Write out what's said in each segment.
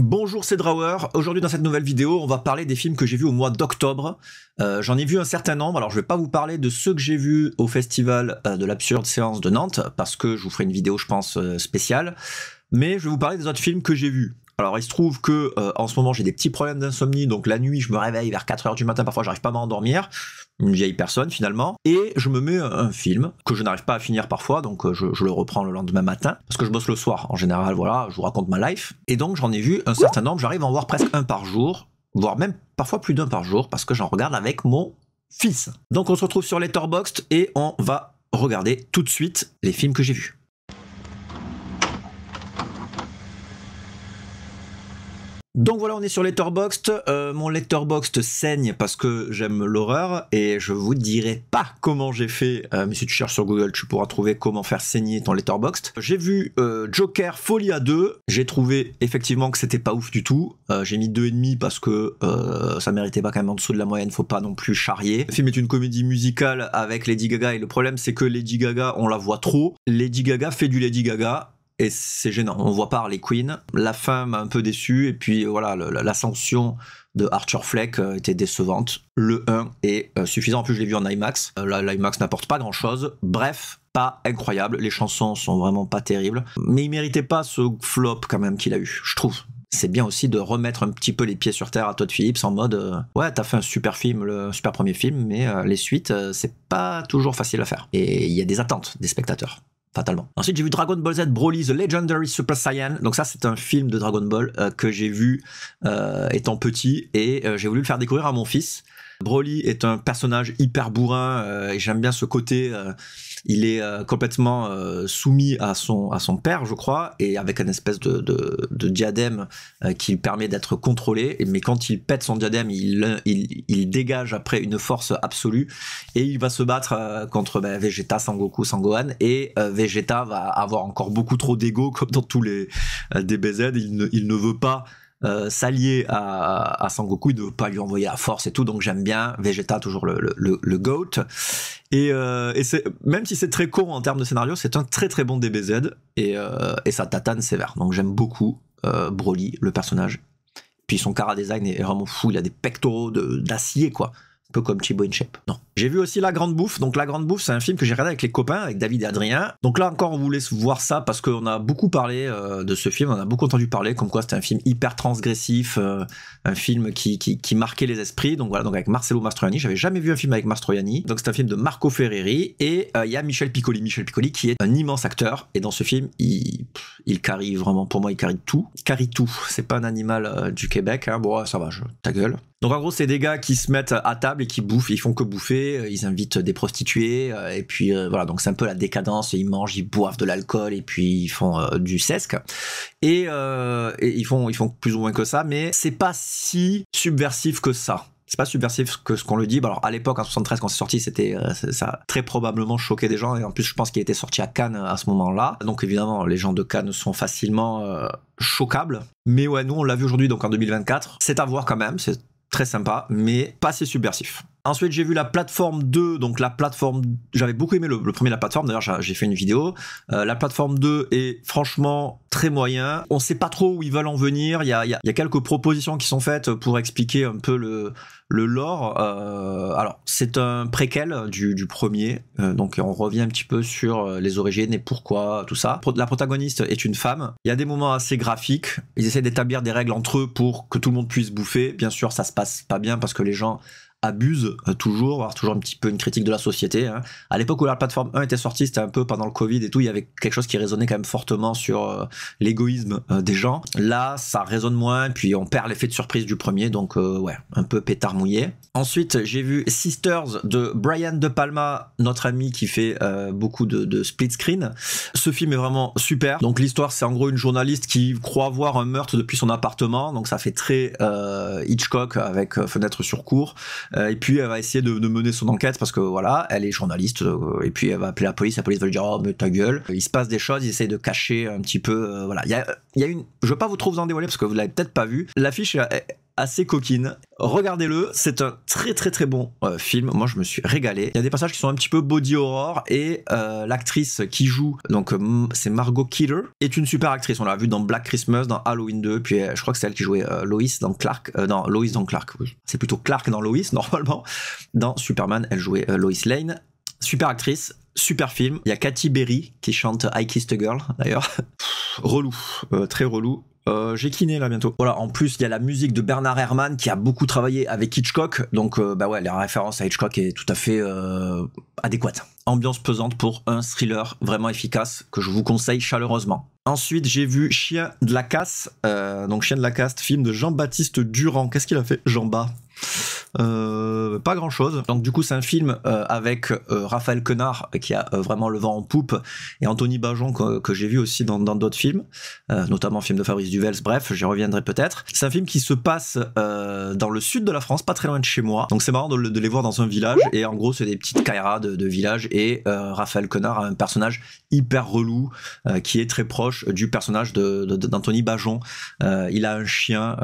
Bonjour, c'est Drawer. Aujourd'hui dans cette nouvelle vidéo, on va parler des films que j'ai vus au mois d'octobre. J'en ai vu un certain nombre, alors je vais pas vous parler de ceux que j'ai vus au festival de l'Absurde Séance de Nantes, parce que je vous ferai une vidéo je pense spéciale, mais je vais vous parler des autres films que j'ai vus. Alors il se trouve que en ce moment j'ai des petits problèmes d'insomnie, donc la nuit je me réveille vers 4h du matin, parfois j'arrive pas à m'endormir, une vieille personne finalement, et je me mets un film que je n'arrive pas à finir parfois, donc je le reprends le lendemain matin, parce que je bosse le soir en général, voilà, je vous raconte ma life, et donc j'en ai vu un certain nombre, j'arrive à en voir presque un par jour, voire même parfois plus d'un par jour, parce que j'en regarde avec mon fils. Donc on se retrouve sur Letterboxd et on va regarder tout de suite les films que j'ai vus. Donc voilà, on est sur Letterboxd. Mon Letterboxd saigne parce que j'aime l'horreur et je vous dirai pas comment j'ai fait, mais si tu cherches sur Google, tu pourras trouver comment faire saigner ton Letterboxd. J'ai vu Joker Folie à 2. J'ai trouvé effectivement que c'était pas ouf du tout. J'ai mis 2,5 parce que ça méritait pas quand même en dessous de la moyenne, faut pas non plus charrier. Le film est une comédie musicale avec Lady Gaga et le problème c'est que Lady Gaga, on la voit trop. Lady Gaga fait du Lady Gaga. Et c'est gênant, on voit pas Harley Quinn. La fin m'a un peu déçu, et puis voilà, l'ascension de Arthur Fleck était décevante. Le 1 est suffisant, en plus je l'ai vu en IMAX. L'IMAX n'apporte pas grand chose. Bref, pas incroyable, les chansons sont vraiment pas terribles. Mais il méritait pas ce flop quand même qu'il a eu, je trouve. C'est bien aussi de remettre un petit peu les pieds sur terre à Todd Phillips en mode ouais, t'as fait un super film, le super premier film, mais les suites, c'est pas toujours facile à faire. Et il y a des attentes des spectateurs. Fatalement. Ensuite, j'ai vu Dragon Ball Z Broly The Legendary Super Saiyan. Donc ça, c'est un film de Dragon Ball que j'ai vu étant petit et j'ai voulu le faire découvrir à mon fils. Broly est un personnage hyper bourrin et j'aime bien ce côté. Il est complètement soumis à son père, je crois, et avec une espèce de diadème qui lui permet d'être contrôlé. Mais quand il pète son diadème, il dégage après une force absolue et il va se battre contre Vegeta, Sangoku, Sangohan. Et Vegeta va avoir encore beaucoup trop d'ego, comme dans tous les DBZ. Il ne veut pas s'allier à Sangoku, il ne veut pas lui envoyer la force et tout, donc j'aime bien Vegeta, toujours le GOAT. Et même si c'est très court en termes de scénario, c'est un très très bon DBZ et ça tatane sévère. Donc j'aime beaucoup Broly, le personnage. Puis son chara design est vraiment fou, il a des pectoraux d'acier quoi. Un peu comme Chibo InShape. Non. J'ai vu aussi La Grande Bouffe. Donc La Grande Bouffe, c'est un film que j'ai regardé avec les copains, avec David et Adrien. Donc là encore, on vous laisse voir ça parce qu'on a beaucoup parlé de ce film, on a beaucoup entendu parler, comme quoi c'était un film hyper transgressif, un film qui marquait les esprits. Donc voilà, donc avec Marcello Mastroianni. J'avais jamais vu un film avec Mastroianni. Donc c'est un film de Marco Ferreri et il y a Michel Piccoli. Michel Piccoli qui est un immense acteur et dans ce film, il carie vraiment. Pour moi, il carie tout. Carie tout. C'est pas un animal du Québec. Hein. Bon, ça va, ta gueule. Donc en gros, c'est des gars qui se mettent à table et qui bouffent, ils font que bouffer, ils invitent des prostituées, et puis voilà, donc c'est un peu la décadence, ils mangent, ils boivent de l'alcool, et puis ils font du sesque, et ils font plus ou moins que ça, mais c'est pas si subversif que ça. C'est pas subversif que ce qu'on le dit. Alors à l'époque, en 73, quand c'est sorti, ça a très probablement choqué des gens. Et en plus, je pense qu'il était sorti à Cannes à ce moment-là. Donc évidemment, les gens de Cannes sont facilement choquables. Mais ouais, nous, on l'a vu aujourd'hui, donc en 2024. C'est à voir quand même. C'est très sympa, mais pas assez subversif. Ensuite, j'ai vu La Plateforme 2, donc la plateforme... J'avais beaucoup aimé le premier La Plateforme, d'ailleurs j'ai fait une vidéo. La Plateforme 2 est franchement très moyen. On sait pas trop où ils veulent en venir. Il y a quelques propositions qui sont faites pour expliquer un peu le lore. Alors, c'est un préquel du premier, donc on revient un petit peu sur les origines et pourquoi, tout ça. La protagoniste est une femme. Il y a des moments assez graphiques. Ils essaient d'établir des règles entre eux pour que tout le monde puisse bouffer. Bien sûr, ça se passe pas bien parce que les gens abuse toujours, avoir toujours un petit peu une critique de la société. Hein. À l'époque où la plateforme 1 était sortie, c'était un peu pendant le Covid et tout, il y avait quelque chose qui résonnait quand même fortement sur l'égoïsme des gens. Là, ça résonne moins, puis on perd l'effet de surprise du premier, donc ouais, un peu pétard mouillé. Ensuite, j'ai vu Sisters de Brian De Palma, notre ami qui fait beaucoup de split screen. Ce film est vraiment super. Donc l'histoire, c'est en gros une journaliste qui croit voir un meurtre depuis son appartement, donc ça fait très Hitchcock avec fenêtre sur cour. Et puis elle va essayer de mener son enquête parce que voilà, elle est journaliste et puis elle va appeler la police va lui dire oh mais ta gueule. Il se passe des choses, ils essayent de cacher un petit peu voilà. Il y a une, je veux pas vous trop vous en dévoiler parce que vous l'avez peut-être pas vu. L'affiche assez coquine. Regardez-le, c'est un très très très bon film. Moi je me suis régalé. Il y a des passages qui sont un petit peu body horror et l'actrice qui joue, donc c'est Margot Kidder, est une super actrice. On l'a vue dans Black Christmas, dans Halloween 2, puis je crois que c'est elle qui jouait Lois dans Clark. Non, Lois dans Clark, oui. C'est plutôt Clark dans Lois normalement. Dans Superman, elle jouait Lois Lane. Super actrice. Super film. Il y a Katy Perry qui chante I Kissed a Girl d'ailleurs. Relou, très relou. J'ai kiné là bientôt. Voilà, en plus il y a la musique de Bernard Herrmann qui a beaucoup travaillé avec Hitchcock, donc bah ouais, la référence à Hitchcock est tout à fait adéquate. Ambiance pesante pour un thriller vraiment efficace que je vous conseille chaleureusement. Ensuite j'ai vu Chien de la Casse, donc Chien de la Casse, film de Jean-Baptiste Durand. Qu'est-ce qu'il a fait Jean-Bas? Pas grand chose. Donc du coup c'est un film avec Raphaël Quenard qui a vraiment le vent en poupe, et Anthony Bajon que j'ai vu aussi dans d'autres films, notamment film de Fabrice Duvels. Bref, j'y reviendrai peut-être. C'est un film qui se passe dans le sud de la France, pas très loin de chez moi, donc c'est marrant de les voir dans un village, et en gros c'est des petites kairas de village, et Raphaël Quenard a un personnage hyper relou qui est très proche du personnage d'Anthony Bajon. Il a un chien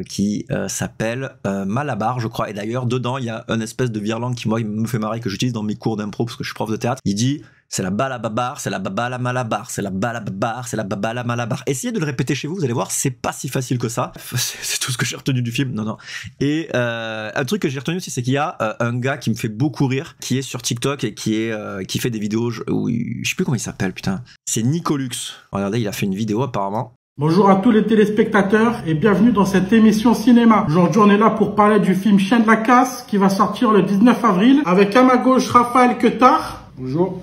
qui s'appelle Malabar, je crois, et d'ailleurs dedans il y a une espèce de virlangue qui moi il me fait marrer, que j'utilise dans mes cours d'impro parce que je suis prof de théâtre. Il dit c'est la balababar, c'est la babala malabar, c'est la balababar, c'est la babala malabar. Essayez de le répéter chez vous, vous allez voir, c'est pas si facile que ça. C'est tout ce que j'ai retenu du film. Non. Et un truc que j'ai retenu aussi, c'est qu'il y a un gars qui me fait beaucoup rire, qui est sur TikTok et qui fait des vidéos où je sais plus comment il s'appelle, putain. C'est Nicolux. Regardez, il a fait une vidéo apparemment. Bonjour à tous les téléspectateurs et bienvenue dans cette émission cinéma. Aujourd'hui, on est là pour parler du film Chien de la Casse qui va sortir le 19 avril avec à ma gauche Raphaël Quenard. Bonjour.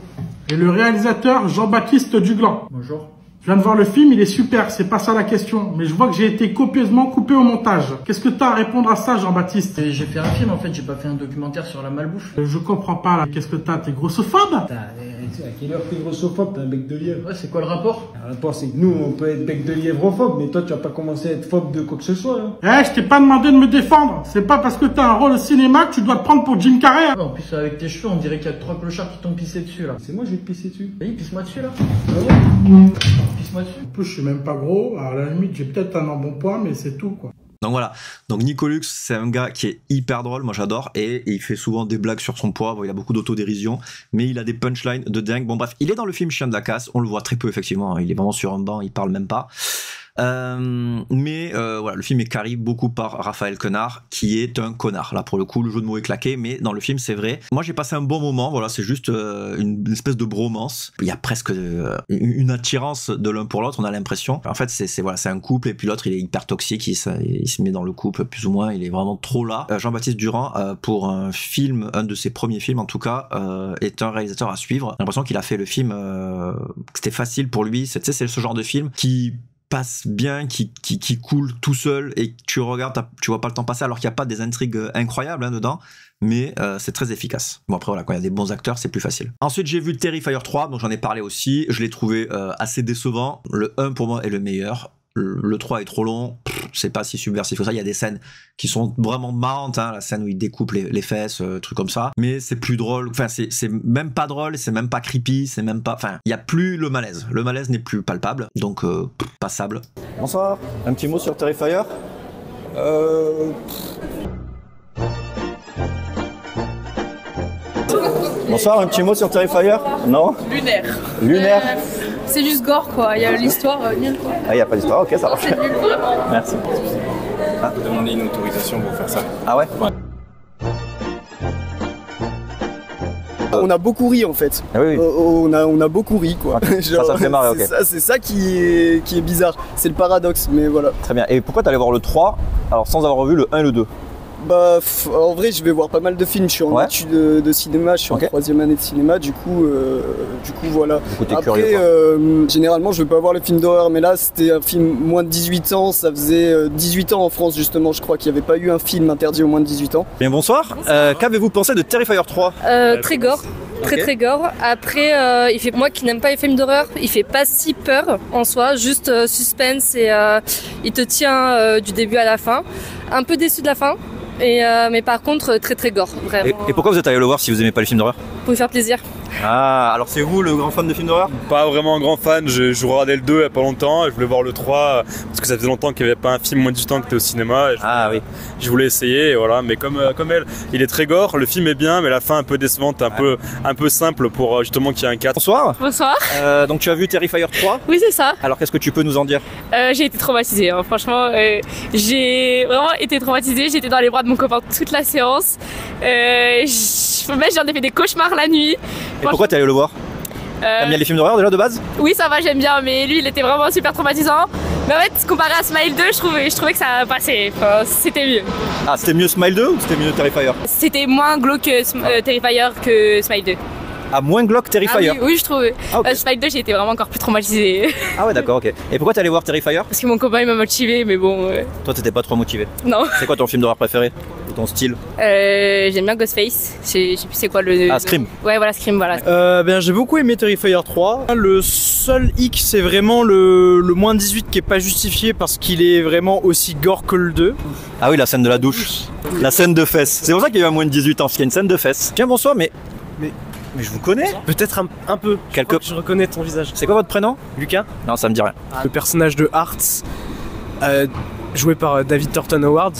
Et le réalisateur Jean-Baptiste Duglan. Bonjour. Je viens de voir le film, il est super, c'est pas ça la question. Mais je vois que j'ai été copieusement coupé au montage. Qu'est-ce que t'as à répondre à ça, Jean-Baptiste? J'ai fait un film en fait, j'ai pas fait un documentaire sur la malbouffe. Je comprends pas là. Qu'est-ce que t'as? T'es grossophobe? À quelle heure t'es grossophobe? T'as un bec de lièvre. Ouais, c'est quoi le rapport? Le rapport, c'est que nous, on peut être bec de lièvrophobe, mais toi, tu vas pas commencer à être phobe de quoi que ce soit. Hein. Je t'ai pas demandé de me défendre. C'est pas parce que t'as un rôle au cinéma que tu dois te prendre pour Jim Carrey. Ouais, en plus, avec tes cheveux, on dirait qu'il y a 3 clochards qui t'ont pissé dessus là. C'est moi, je vais te pisser dessus. Vas-y, pisse-moi dessus là. Ah ouais. Pisse-moi dessus. En plus, je suis même pas gros. À la limite, j'ai peut-être un embonpoint, mais c'est tout quoi. Donc voilà, donc Nicolux c'est un gars qui est hyper drôle, moi j'adore, et il fait souvent des blagues sur son poids, il a beaucoup d'autodérision, mais il a des punchlines de dingue. Bon bref, il est dans le film Chien de la Casse, on le voit très peu effectivement, il est vraiment sur un banc, il parle même pas. Mais voilà, le film est carré beaucoup par Raphaël Quenard qui est un connard. Là pour le coup le jeu de mots est claqué, mais dans le film c'est vrai. Moi j'ai passé un bon moment, voilà, c'est juste une espèce de bromance. Il y a presque une attirance de l'un pour l'autre, on a l'impression. En fait c'est voilà, c'est un couple et puis l'autre il est hyper toxique, il se met dans le couple plus ou moins, il est vraiment trop là. Jean-Baptiste Durand pour un film, un de ses premiers films en tout cas, est un réalisateur à suivre. J'ai l'impression qu'il a fait le film, que c'était facile pour lui, c'est ce genre de film qui passe bien, qui coule tout seul et tu regardes, tu vois pas le temps passer, alors qu'il n'y a pas des intrigues incroyables hein, dedans, mais c'est très efficace. Bon après voilà, quand il y a des bons acteurs c'est plus facile. Ensuite j'ai vu Terrifier 3, donc j'en ai parlé aussi, je l'ai trouvé assez décevant. Le 1 pour moi est le meilleur, le 3 est trop long, c'est pas si subversif que ça. Il y a des scènes qui sont vraiment marrantes, hein, la scène où il découpe les fesses, trucs comme ça, mais c'est plus drôle, enfin c'est même pas drôle, c'est même pas creepy, c'est même pas, enfin il y a plus le malaise n'est plus palpable, donc passable. Bonsoir, un petit mot sur Terrifier. Bonsoir, un petit mot sur Terrifier. Non. Lunaire. C'est juste gore quoi, il y a l'histoire nulle quoi. Ah, il n'y a pas d'histoire, ok, ça marche. C'est nul vraiment. Merci. Demander une autorisation pour faire ça. Ah ouais? On a beaucoup ri en fait. Ah oui, oui. On a beaucoup ri quoi. Okay. Genre, ça fait marrer, ok. C'est ça qui est bizarre. C'est le paradoxe, mais voilà. Très bien. Et pourquoi t'allais voir le 3 alors sans avoir vu le 1 et le 2? Bah en vrai je vais voir pas mal de films, je suis en études de cinéma, je suis en 3e année de cinéma, du coup voilà. Après curieux, généralement je veux pas voir les films d'horreur, mais là c'était un film moins de 18 ans, ça faisait 18 ans en France justement, je crois qu'il n'y avait pas eu un film interdit aux moins de 18 ans. Bien bonsoir, qu'avez-vous pensé de Terrifier 3? Très gore. Très gore. Après, moi qui n'aime pas les films d'horreur, il fait pas si peur en soi, juste suspense et il te tient du début à la fin. Un peu déçu de la fin. Mais par contre très gore vraiment. Et pourquoi vous êtes allé le voir si vous aimez pas les films d'horreur? Pour vous faire plaisir. Ah, alors c'est vous le grand fan de films d'horreur? Pas vraiment un grand fan, je regardais le 2 il y a pas longtemps, et je voulais voir le 3 parce que ça faisait longtemps qu'il n'y avait pas un film moins de 18 ans qui était au cinéma. Et oui. Je voulais essayer, et voilà, mais comme elle, il est très gore, le film est bien, mais la fin un peu décevante, un peu simple pour justement qu'il y ait un 4. Bonsoir. Bonsoir. Donc tu as vu Terrifier 3? Oui, c'est ça. Alors qu'est-ce que tu peux nous en dire? J'ai été traumatisée, hein. Franchement, j'ai vraiment été traumatisée. J'étais dans les bras de mon copain toute la séance. J'en ai fait des cauchemars la nuit. Et pourquoi t'es allé le voir? T'aimes bien les films d'horreur déjà de base? Oui, ça va, j'aime bien, mais lui il était vraiment super traumatisant. Mais en fait, comparé à Smile 2, je trouvais que ça passait. Enfin, c'était mieux. Ah, c'était mieux Smile 2 ou c'était mieux Terrifier? C'était moins glauque Terrifier que Smile 2. Ah, moins glauque Terrifier? Oui, je trouve. Ah, okay. Smile 2, j'ai été vraiment encore plus traumatisée. Ah ouais, d'accord, ok. Et pourquoi t'es allé voir Terrifier? Parce que mon copain il m'a motivé, mais bon. Toi, t'étais pas trop motivé? Non. C'est quoi ton film d'horreur préféré? Ou ton style? J'aime bien Ghostface. Je sais plus c'est quoi le. Ah, Scream. Ouais, voilà, Scream, voilà. J'ai beaucoup aimé Terrifier 3. Le seul hic, c'est vraiment le moins 18 qui est pas justifié parce qu'il est vraiment aussi gore que le 2. Ah oui, la scène de la douche. La scène de fesses. C'est pour ça qu'il y a eu un moins de 18 ans, parce qu'il y a une scène de fesses. Tiens, bonsoir, mais je vous connais. Peut-être un peu. Je reconnais ton visage. C'est quoi votre prénom? Lucas. Non, ça me dit rien. Le personnage de Hearts, joué par David Thornton Howard.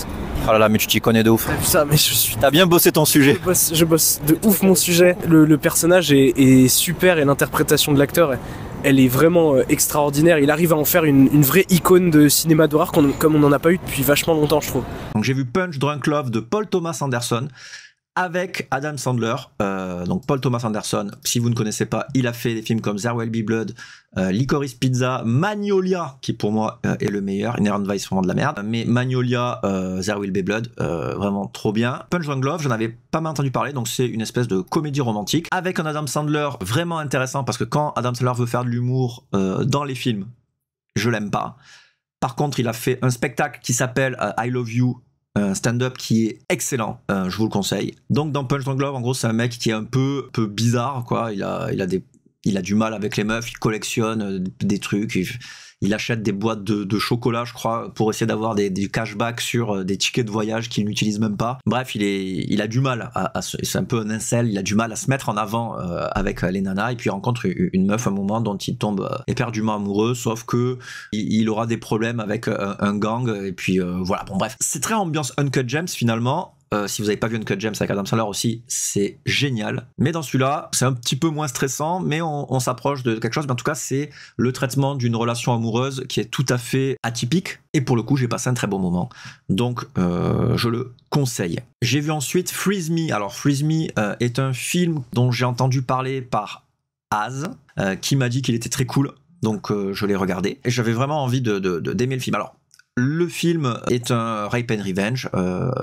Oh là là, mais tu t'y connais de ouf. T'as vu ça, mais je suis... T'as bien bossé ton sujet. Je bosse de ouf mon sujet. Le personnage est super et l'interprétation de l'acteur, elle est vraiment extraordinaire. Il arrive à en faire une vraie icône de cinéma d'horreur comme on n'en a pas eu depuis vachement longtemps, je trouve. Donc j'ai vu Punch Drunk Love de Paul Thomas Anderson avec Adam Sandler. Donc Paul Thomas Anderson, si vous ne connaissez pas, il a fait des films comme There Will Be Blood, Licorice Pizza, Magnolia, qui pour moi est le meilleur. Inherent Vice, vraiment de la merde, mais Magnolia, There Will Be Blood, vraiment trop bien. Punch Drunk Love, j'en avais pas mal entendu parler, donc c'est une espèce de comédie romantique avec un Adam Sandler vraiment intéressant, parce que quand Adam Sandler veut faire de l'humour dans les films, je l'aime pas. Par contre, il a fait un spectacle qui s'appelle I Love You, un stand-up qui est excellent, je vous le conseille. Donc dans Punch Drunk Love, en gros, c'est un mec qui est un peu bizarre, quoi. Il a du mal avec les meufs, il collectionne des trucs, il achète des boîtes de chocolat, je crois, pour essayer d'avoir des cashbacks sur des tickets de voyage qu'il n'utilise même pas. Bref, il a du mal c'est un peu un incel, il a du mal à se mettre en avant avec les nanas, et puis il rencontre une meuf à un moment dont il tombe éperdument amoureux, sauf que il aura des problèmes avec un gang, et puis voilà, bon bref. C'est très ambiance Uncut Gems finalement. Si vous n'avez pas vu Uncut Gems avec Adam Sandler aussi, c'est génial. Mais dans celui-là, c'est un petit peu moins stressant, mais on s'approche de quelque chose. Mais en tout cas, c'est le traitement d'une relation amoureuse qui est tout à fait atypique. Et pour le coup, j'ai passé un très bon moment. Donc, je le conseille. J'ai vu ensuite Freeze Me. Alors, Freeze Me est un film dont j'ai entendu parler par Az, qui m'a dit qu'il était très cool. Donc, je l'ai regardé. Et j'avais vraiment envie d'aimer le film. Alors, le film est un rape and revenge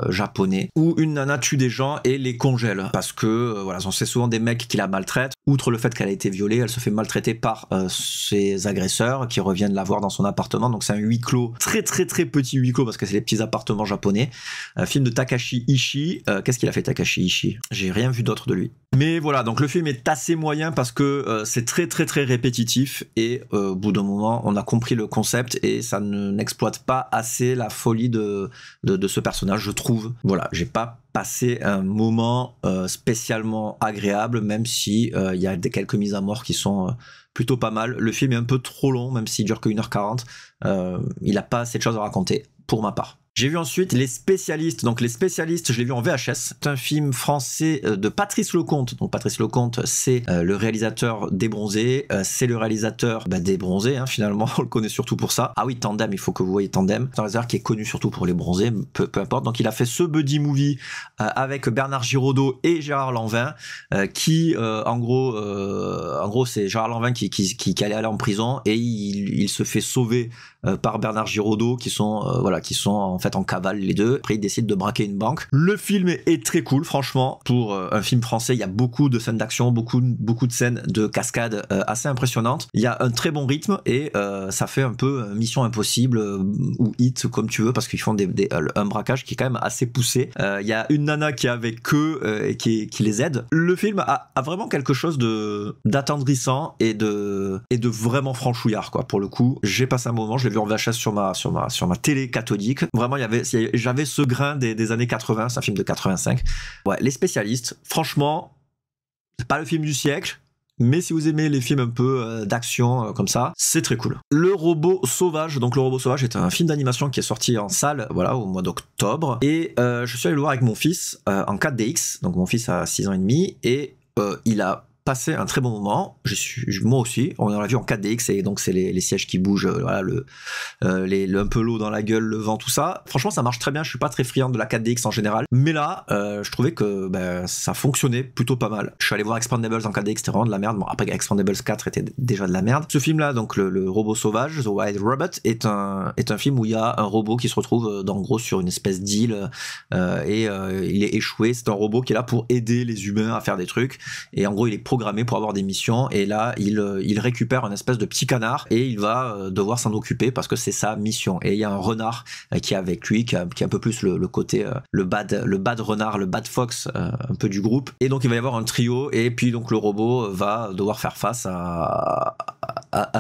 japonais où une nana tue des gens et les congèle parce que voilà, c'est souvent des mecs qui la maltraitent. Outre le fait qu'elle a été violée, elle se fait maltraiter par ses agresseurs qui reviennent la voir dans son appartement. Donc c'est un huis clos, très très très petit huis clos parce que c'est les petits appartements japonais. Un film de Takashi Ishii. Qu'est-ce qu'il a fait Takashi Ishii? J'ai rien vu d'autre de lui. Mais voilà, donc le film est assez moyen parce que c'est très très très répétitif et au bout d'un moment on a compris le concept et ça n'exploite pas assez la folie de ce personnage, je trouve. Voilà, j'ai pas passé un moment spécialement agréable, même si il y a quelques mises à mort qui sont plutôt pas mal. Le film est un peu trop long, même s'il dure que 1h40. Il a pas assez de choses à raconter, pour ma part. J'ai vu ensuite Les Spécialistes. Donc Les Spécialistes, je l'ai vu en VHS. C'est un film français de Patrice Lecomte. Donc Patrice Lecomte, c'est le réalisateur des Bronzés. C'est le réalisateur des Bronzés, hein, finalement. On le connaît surtout pour ça. Ah oui, Tandem, il faut que vous voyez Tandem. C'est un réalisateur qui est connu surtout pour les Bronzés, peu importe. Donc il a fait ce buddy movie avec Bernard Giraudot et Gérard Lanvin, qui, en gros, c'est Gérard Lanvin qui allait aller en prison et il se fait sauver par Bernard Giraudot, qui sont en fait en cavale les deux. Après ils décident de braquer une banque. Le film est très cool, franchement. Pour un film français, il y a beaucoup de scènes d'action, beaucoup de scènes de cascade assez impressionnantes. Il y a un très bon rythme et ça fait un peu Mission Impossible ou Hit, comme tu veux, parce qu'ils font un braquage qui est quand même assez poussé. Il y a une nana qui est avec eux et qui les aide. Le film a vraiment quelque chose d'attendrissant et de vraiment franchouillard, quoi. Pour le coup, j'ai passé un moment, je l'ai vu en VHS sur ma télé cathodique. Vraiment, j'avais ce grain des années 80, c'est un film de 85. Ouais, Les Spécialistes, franchement, c'est pas le film du siècle, mais si vous aimez les films un peu d'action comme ça, c'est très cool. Le Robot Sauvage, donc Le Robot Sauvage est un film d'animation qui est sorti en salle, voilà, au mois d'octobre, et je suis allé le voir avec mon fils en 4DX, donc mon fils a 6 ans et demi, et il a passé un très bon moment. Moi aussi, on l'a vu en 4DX, et donc c'est les sièges qui bougent, voilà, un peu l'eau dans la gueule, le vent, tout ça. Franchement, ça marche très bien. Je suis pas très friand de la 4DX en général, mais là, je trouvais que ça fonctionnait plutôt pas mal. Je suis allé voir Expendables en 4DX, c'était vraiment de la merde. Bon, après Expendables 4 était déjà de la merde. Ce film-là, donc le Robot Sauvage, The Wild Robot, est un film où il y a un robot qui se retrouve en gros sur une espèce d'île et il est échoué. C'est un robot qui est là pour aider les humains à faire des trucs, et en gros, il est programmé pour avoir des missions, et là il récupère un espèce de petit canard et il va devoir s'en occuper parce que c'est sa mission. Et il y a un renard qui est avec lui, qui a un peu plus le côté le bad renard, le bad fox un peu du groupe, et donc il va y avoir un trio, et puis donc le robot va devoir faire face à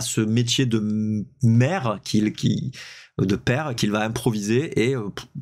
ce métier de mère de père qu'il va improviser, et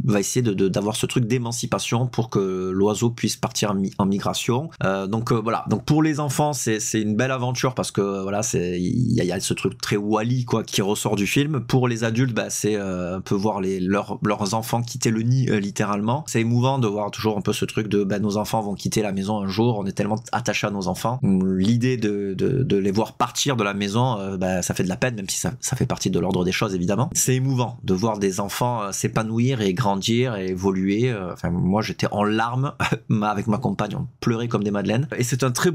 va essayer d'avoir ce truc d'émancipation pour que l'oiseau puisse partir en migration. Donc voilà, donc pour les enfants c'est une belle aventure parce que voilà, il y a ce truc très Wall-E quoi qui ressort du film. Pour les adultes, c'est un peu voir leurs enfants quitter le nid littéralement. C'est émouvant de voir toujours un peu ce truc de nos enfants vont quitter la maison un jour, on est tellement attachés à nos enfants. L'idée de les voir partir de la maison, ça fait de la peine, même si ça fait partie de l'ordre des choses évidemment. C'est émouvant de voir des enfants s'épanouir et grandir et évoluer. Moi j'étais en larmes avec ma compagne, on pleurait comme des madeleines, et c'est un très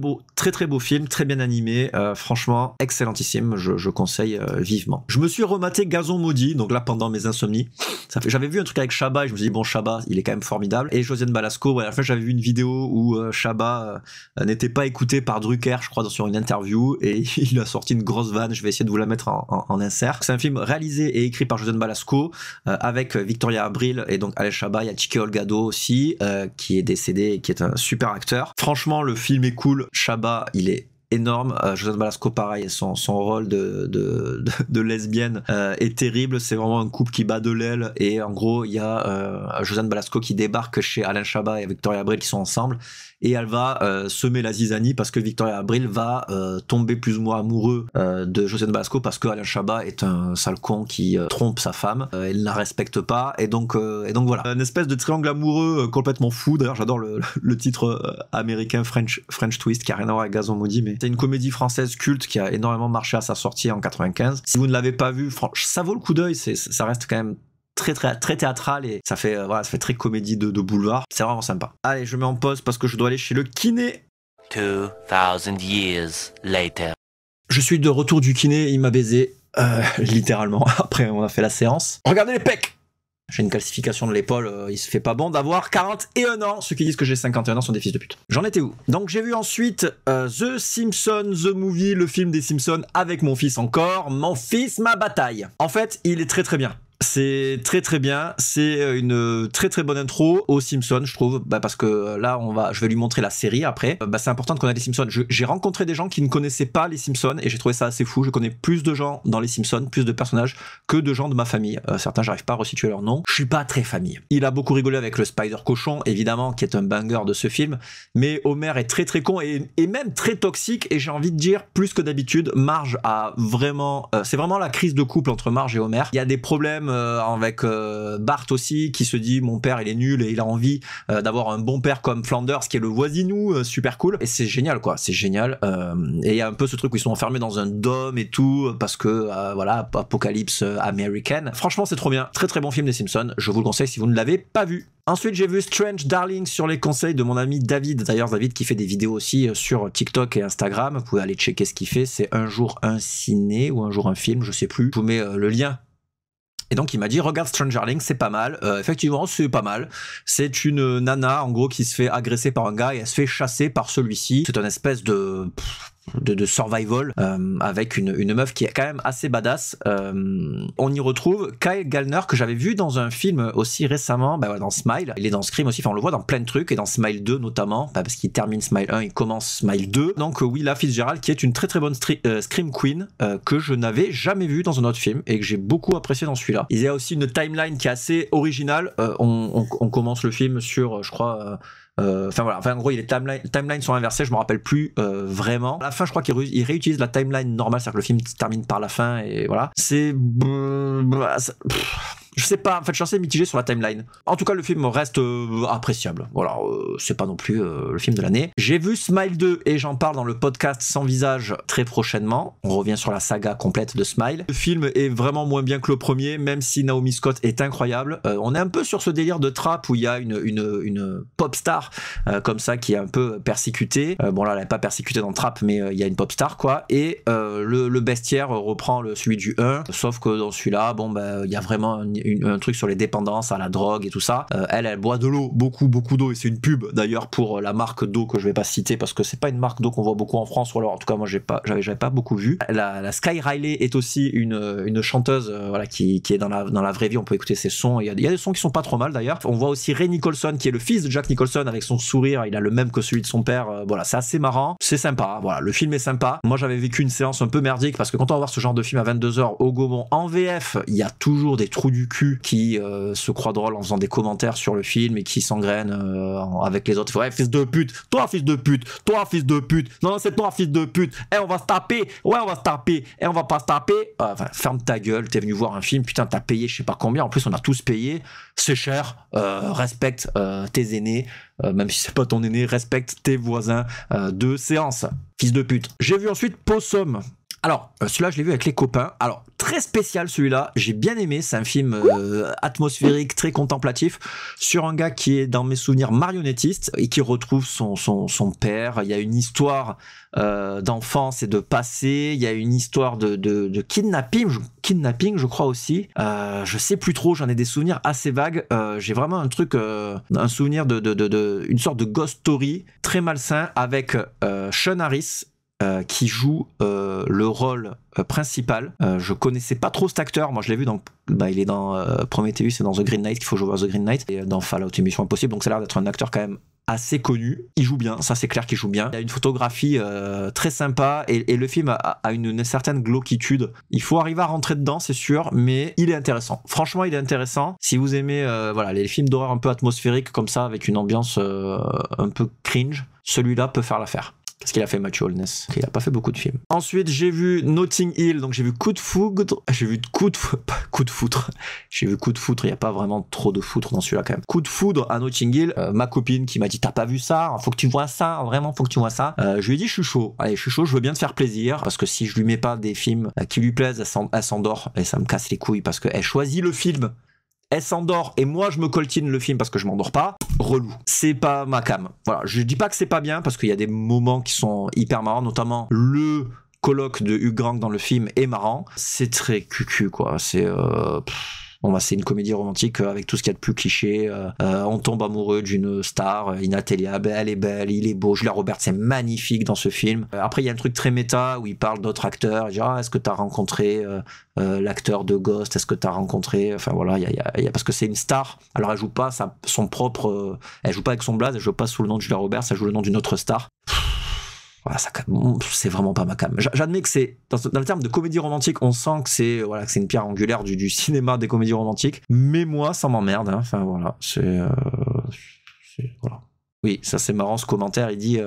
très beau film, très bien animé, franchement excellentissime, je conseille vivement. Je me suis rematé Gazon Maudit, donc là pendant mes insomnies, j'avais vu un truc avec Chabat et je me suis dit bon, Chabat il est quand même formidable, et Josiane Balasco, à la fin j'avais vu une vidéo où Chabat n'était pas écouté par Drucker, je crois, sur une interview, et il a sorti une grosse vanne, je vais essayer de vous la mettre en insert. C'est un film réalisé et écrit par Josiane Balasco, avec Victoria Abril et donc Alain Chabat. Il y a Chique Olgado aussi, qui est décédé et qui est un super acteur. Franchement, le film est cool. Chabat, il est énorme. Josiane Balasco, pareil, son rôle de lesbienne est terrible. C'est vraiment un couple qui bat de l'aile, et en gros il y a Josiane Balasco qui débarque chez Alain Chabat et Victoria Abril qui sont ensemble, et elle va semer la zizanie parce que Victoria Abril va tomber plus ou moins amoureux de Josiane Balasco parce que Alain Chabat est un sale con qui trompe sa femme, elle ne la respecte pas, et donc voilà, une espèce de triangle amoureux complètement fou. D'ailleurs j'adore le titre américain French Twist, qui a rien à voir avec Gazon Maudit, mais c'est une comédie française culte qui a énormément marché à sa sortie en 95. Si vous ne l'avez pas vu, ça vaut le coup d'œil, ça reste quand même très théâtral, et ça fait très comédie de boulevard, c'est vraiment sympa. Allez, je mets en pause parce que je dois aller chez le kiné. 2000 years later. Je suis de retour du kiné, il m'a baisé littéralement, après on a fait la séance. Regardez les pecs. J'ai une calcification de l'épaule, il se fait pas bon d'avoir 41 ans. Ceux qui disent que j'ai 51 ans sont des fils de pute. J'en étais où? Donc j'ai vu ensuite The Simpsons, The Movie, le film des Simpsons, avec mon fils encore. Mon fils, ma bataille. En fait, il est très bien. C'est très bien, c'est une très bonne intro aux Simpsons, je trouve, parce que là je vais lui montrer la série après. C'est important de connaître les Simpsons. J'ai rencontré des gens qui ne connaissaient pas les Simpsons, et j'ai trouvé ça assez fou. Je connais plus de gens dans les Simpsons, plus de personnages, que de gens de ma famille. Certains, j'arrive pas à resituer leur nom. Je suis pas très famille. Il a beaucoup rigolé avec le Spider Cochon, évidemment, qui est un banger de ce film, mais Homer est très con et même très toxique, et j'ai envie de dire plus que d'habitude. Marge a vraiment, c'est vraiment la crise de couple entre Marge et Homer. Il y a des problèmes avec Bart aussi, qui se dit mon père il est nul et il a envie d'avoir un bon père comme Flanders qui est le voisinou, super cool, et c'est génial quoi, c'est génial. Et il y a un peu ce truc où ils sont enfermés dans un dôme et tout parce que voilà, apocalypse américaine. Franchement c'est trop bien, très bon film des Simpsons, je vous le conseille si vous ne l'avez pas vu. Ensuite j'ai vu Strange Darling sur les conseils de mon ami David, d'ailleurs David qui fait des vidéos aussi sur TikTok et Instagram, vous pouvez aller checker ce qu'il fait, c'est un jour un ciné ou un jour un film, je sais plus, je vous mets le lien. Et donc il m'a dit regarde Stranger Things, c'est pas mal. Effectivement c'est pas mal. C'est une nana en gros qui se fait agresser par un gars et elle se fait chasser par celui-ci. C'est une espèce de survival avec une meuf qui est quand même assez badass. On y retrouve Kyle Gallner que j'avais vu dans un film aussi récemment, dans Smile. Il est dans Scream aussi, on le voit dans plein de trucs, et dans Smile 2 notamment, parce qu'il termine Smile 1, il commence Smile 2. Donc Willa Fitzgerald qui est une très bonne Scream Queen que je n'avais jamais vue dans un autre film et que j'ai beaucoup apprécié dans celui-là. Il y a aussi une timeline qui est assez originale. On commence le film sur, je crois, Enfin voilà, en gros, les timelines sont inversés, je me rappelle plus vraiment. À la fin, je crois qu'il réutilise la timeline normale, c'est-à-dire que le film se termine par la fin et voilà. Je sais pas, en fait, je suis assez mitigé sur la timeline. En tout cas, le film reste appréciable. Voilà, c'est pas non plus le film de l'année. J'ai vu Smile 2 et j'en parle dans le podcast Sans Visage très prochainement. On revient sur la saga complète de Smile. Le film est vraiment moins bien que le premier, même si Naomi Scott est incroyable. On est un peu sur ce délire de trap où il y a une pop star comme ça qui est un peu persécutée. Bon là, elle n'est pas persécutée dans Trap, mais il y a une pop star quoi. Et le bestiaire reprend celui du 1, sauf que dans celui-là, bon il y a vraiment un truc sur les dépendances à la drogue et tout ça. Elle boit de l'eau, beaucoup d'eau, et c'est une pub d'ailleurs pour la marque d'eau que je vais pas citer parce que c'est pas une marque d'eau qu'on voit beaucoup en France, ou alors en tout cas moi j'avais pas beaucoup vu. La Sky Riley est aussi une chanteuse voilà qui est dans la vraie vie, on peut écouter ses sons, il y a des sons qui sont pas trop mal d'ailleurs. On voit aussi Ray Nicholson qui est le fils de Jack Nicholson avec son sourire, il a le même que celui de son père, voilà, c'est assez marrant, c'est sympa, voilà, le film est sympa. Moi j'avais vécu une séance un peu merdique parce que quand on va voir ce genre de film à 22h au Gaumont en VF, il y a toujours des trous du cul qui se croient drôles en faisant des commentaires sur le film et qui s'engrainent avec les autres. Ouais, fils de pute, toi fils de pute, non c'est toi fils de pute, on va se taper, ouais on va se taper, on va pas se taper. Enfin, ferme ta gueule, t'es venu voir un film, putain t'as payé je sais pas combien, en plus on a tous payé, c'est cher, respecte tes aînés, même si c'est pas ton aîné, respecte tes voisins de séance, fils de pute. J'ai vu ensuite Possum. Alors, celui-là, je l'ai vu avec les copains. Alors, très spécial celui-là, j'ai bien aimé. C'est un film atmosphérique, très contemplatif, sur un gars qui est, dans mes souvenirs, marionnettiste et qui retrouve son père. Il y a une histoire d'enfance et de passé. Il y a une histoire de kidnapping, je crois aussi. Je sais plus trop, j'en ai des souvenirs assez vagues. J'ai vraiment un souvenir de une sorte de ghost story très malsain avec Sean Harris, qui joue le rôle principal. Je connaissais pas trop cet acteur, moi je l'ai vu dans il est dans Prometheus et dans The Green Knight, qu'il faut jouer à The Green Knight, et dans Fallout et Mission Impossible, donc ça a l'air d'être un acteur quand même assez connu. Il joue bien, ça c'est clair qu'il joue bien. Il y a une photographie très sympa et le film a une certaine glauquitude. Il faut arriver à rentrer dedans, c'est sûr, mais il est intéressant. Franchement, il est intéressant. Si vous aimez voilà, les films d'horreur un peu atmosphériques comme ça, avec une ambiance un peu cringe, celui-là peut faire l'affaire. Parce qu'il a fait Matthew Holness. Il a pas fait beaucoup de films. Ensuite, j'ai vu Notting Hill. Donc, j'ai vu Coup de Foudre. J'ai vu Coup de Foutre. J'ai vu Coup de Foutre. Il n'y a pas vraiment trop de foutre dans celui-là, quand même. Coup de Foudre à Notting Hill. Ma copine qui m'a dit, t'as pas vu ça? Faut que tu vois ça. Vraiment, faut que tu vois ça. Je lui ai dit, je suis chaud. Allez, je suis chaud. Je veux bien te faire plaisir. Parce que si je lui mets pas des films qui lui plaisent, elle s'endort. Et ça me casse les couilles parce qu'elle choisit le film. Elle s'endort et moi je me coltine le film parce que je m'endors pas. Relou. C'est pas ma cam. Voilà, je dis pas que c'est pas bien parce qu'il y a des moments qui sont hyper marrants, notamment le colloque de Hugh Grant dans le film est marrant. C'est très cucu quoi. C'est c'est une comédie romantique avec tout ce qu'il y a de plus cliché. On tombe amoureux d'une star inatteignable, elle est belle, il est beau. Julia Roberts, c'est magnifique dans ce film. Après, il y a un truc très méta où il parle d'autres acteurs. Il dit, est-ce que t'as rencontré l'acteur de Ghost? Est-ce que t'as rencontré... Enfin voilà, il y a parce que c'est une star. Alors elle joue pas son propre... elle joue pas avec son blaze, elle joue pas sous le nom de Julia Roberts, elle joue le nom d'une autre star. Voilà, c'est vraiment pas ma cam. J'admets que c'est dans le terme de comédie romantique, on sent que c'est une pierre angulaire du cinéma des comédies romantiques. Mais moi, ça m'emmerde. Hein. Enfin voilà, c'est voilà. Oui, ça c'est marrant ce commentaire. Il dit,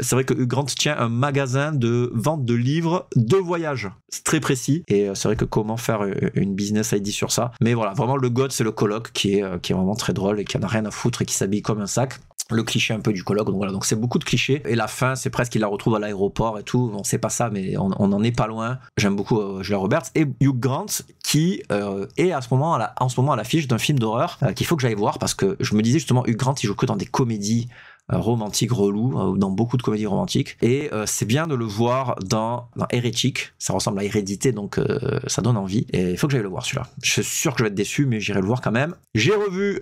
c'est vrai que Hugh Grant tient un magasin de vente de livres de voyage. C'est très précis. Et c'est vrai que comment faire une business ID sur ça. Mais voilà, vraiment le god, c'est le coloc qui est vraiment très drôle et qui en a rien à foutre et qui s'habille comme un sac. Le cliché un peu du colloque, donc voilà, donc c'est beaucoup de clichés. Et la fin, c'est presque qu'il la retrouve à l'aéroport et tout. Bon, c'est pas ça, mais on en est pas loin. J'aime beaucoup Julia Roberts et Hugh Grant qui est en ce moment à l'affiche d'un film d'horreur qu'il faut que j'aille voir parce que je me disais justement Hugh Grant il joue que dans des comédies romantique relou, dans beaucoup de comédies romantiques, et c'est bien de le voir dans Hérétique. Ça ressemble à Hérédité, donc ça donne envie, et il faut que j'aille le voir celui-là. Je suis sûr que je vais être déçu, mais j'irai le voir quand même. J'ai revu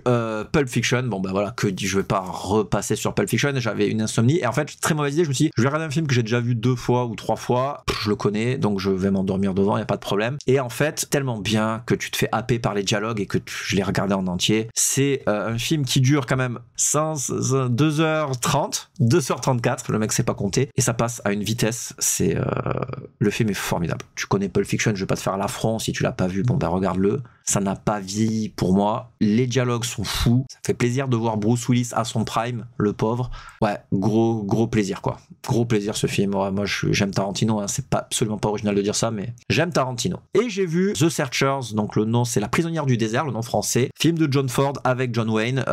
Pulp Fiction. Bon ben voilà, je vais pas repasser sur Pulp Fiction, j'avais une insomnie, et en fait très mauvaise idée, je me suis dit je vais regarder un film que j'ai déjà vu 2 fois ou 3 fois, je le connais, donc je vais m'endormir devant, y a pas de problème. Et en fait tellement bien que tu te fais happer par les dialogues et que je l'ai regardé en entier. C'est un film qui dure quand même 2h34, le mec sait pas compter, et ça passe à une vitesse, le film est formidable. Tu connais Pulp Fiction, je vais pas te faire l'affront, si tu l'as pas vu, bon ben regarde-le, Ça n'a pas vieilli pour moi. Les dialogues sont fous. Ça fait plaisir de voir Bruce Willis à son prime, le pauvre. Ouais, gros plaisir, quoi. Gros plaisir, ce film. Ouais, moi, j'aime Tarantino, hein. C'est pas absolument pas original de dire ça, mais j'aime Tarantino. Et j'ai vu The Searchers, donc le nom, c'est La prisonnière du désert, le nom français. Film de John Ford avec John Wayne.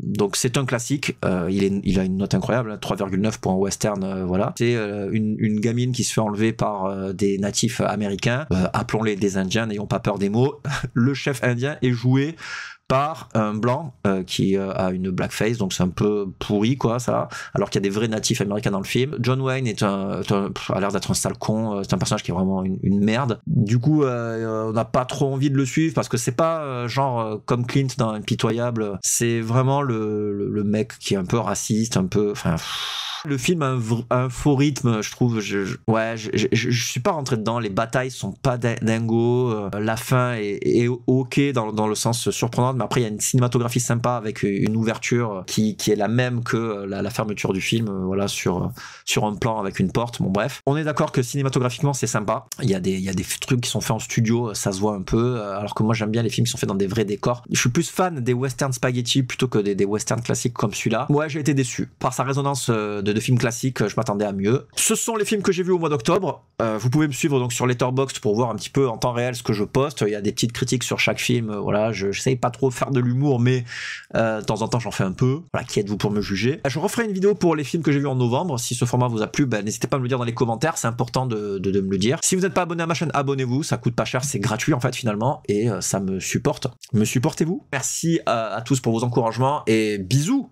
Donc c'est un classique. Il a une note incroyable, 3,9 pour un western, voilà. C'est une gamine qui se fait enlever par des natifs américains. Appelons-les des Indiens, n'ayons pas peur des mots. Le chef indien est joué par un blanc qui a une blackface, donc c'est un peu pourri, quoi, ça, alors qu'il y a des vrais natifs américains dans le film. John Wayne a l'air d'être un sale con, c'est un personnage qui est vraiment une merde. Du coup, on n'a pas trop envie de le suivre, parce que c'est pas comme Clint dans Impitoyable, c'est vraiment le mec qui est un peu raciste, un peu... Enfin... Le film a un faux rythme, je trouve. Je suis pas rentré dedans. Les batailles sont pas dingo. La fin est ok dans le sens surprenant, mais après il y a une cinématographie sympa avec une ouverture qui est la même que la fermeture du film. Voilà, sur un plan avec une porte. Bon bref, on est d'accord que cinématographiquement c'est sympa. Il y a des trucs qui sont faits en studio, ça se voit un peu. Alors que moi j'aime bien les films qui sont faits dans des vrais décors. Je suis plus fan des western spaghetti plutôt que des westerns classiques comme celui-là. Ouais, j'ai été déçu par sa résonance de films classiques, je m'attendais à mieux. Ce sont les films que j'ai vus au mois d'octobre. Vous pouvez me suivre donc sur Letterboxd pour voir un petit peu en temps réel ce que je poste. Il y a des petites critiques sur chaque film. Voilà, j'essaye pas trop de faire de l'humour, mais de temps en temps j'en fais un peu. Voilà, qui êtes-vous pour me juger? Je referai une vidéo pour les films que j'ai vus en novembre. Si ce format vous a plu, n'hésitez pas à me le dire dans les commentaires. C'est important de me le dire. Si vous n'êtes pas abonné à ma chaîne, abonnez-vous. Ça coûte pas cher, c'est gratuit en fait finalement, et ça me supporte. Me supportez-vous? Merci à tous pour vos encouragements et bisous.